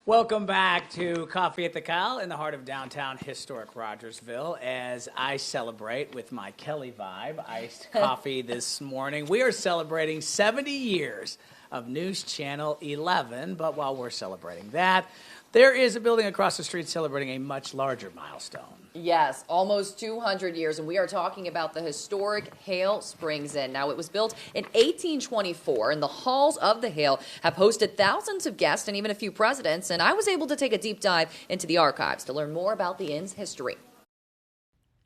Welcome back to Coffee at the Kyle in the heart of downtown historic Rogersville as I celebrate with my Kelly Vibe iced coffee this morning. We are celebrating 70 years of News Channel 11, but while we're celebrating that, there is a building across the street celebrating a much larger milestone. Yes, almost 200 years, and we are talking about the historic Hale Springs Inn. Now, it was built in 1824, and the halls of the Hale have hosted thousands of guests and even a few presidents, and I was able to take a deep dive into the archives to learn more about the inn's history.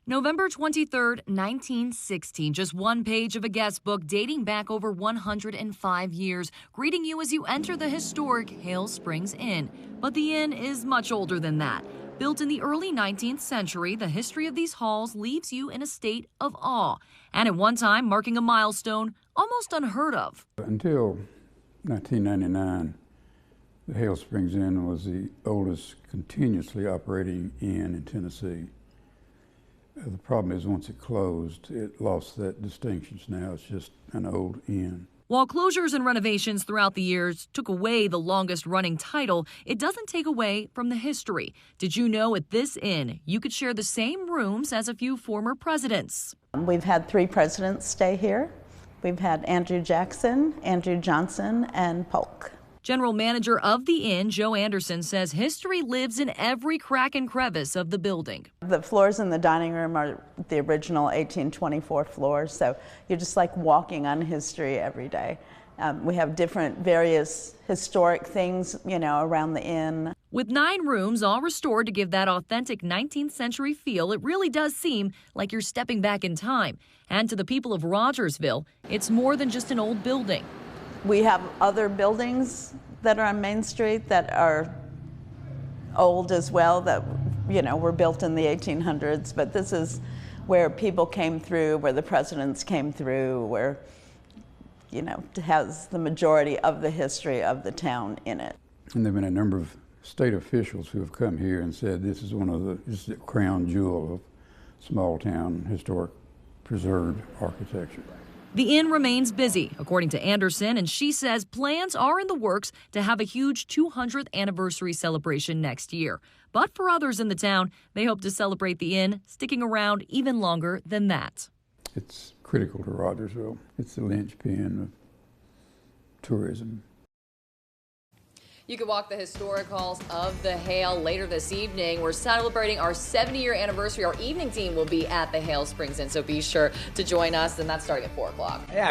November 23rd, 1916, just one page of a guest book dating back over 105 years, greeting you as you enter the historic Hale Springs Inn. But the inn is much older than that. Built in the early 19th century, the history of these halls leaves you in a state of awe, and at one time marking a milestone almost unheard of. Until 1999, the Hale Springs Inn was the oldest continuously operating inn in Tennessee. The problem is once it closed, it lost that distinction. Now it's just an old inn. While closures and renovations throughout the years took away the longest running title, it doesn't take away from the history. Did you know at this inn, you could share the same rooms as a few former presidents? We've had 3 presidents stay here. We've had Andrew Jackson, Andrew Johnson, and Polk. General manager of the inn, Joe Anderson, says history lives in every crack and crevice of the building. The floors in the dining room are the original 1824 floors, so you're just like walking on history every day. We have various historic things, around the inn. With 9 rooms all restored to give that authentic 19th century feel, it really does seem like you're stepping back in time. And to the people of Rogersville, it's more than just an old building. We have other buildings that are on Main Street that are old as well, that were built in the 1800s, but this is where people came through, where the presidents came through, where it has the majority of the history of the town in it. And there have been a number of state officials who have come here and said this is this is the crown jewel of small town historic preserved architecture. The inn remains busy, according to Anderson, and she says plans are in the works to have a huge 200th anniversary celebration next year. But for others in the town, they hope to celebrate the inn sticking around even longer than that. It's critical to Rogersville. It's the linchpin of tourism. You can walk the historic halls of the Hale later this evening. We're celebrating our 70-year anniversary. Our evening team will be at the Hale Springs Inn, so be sure to join us, and that's starting at 4 o'clock. Yeah.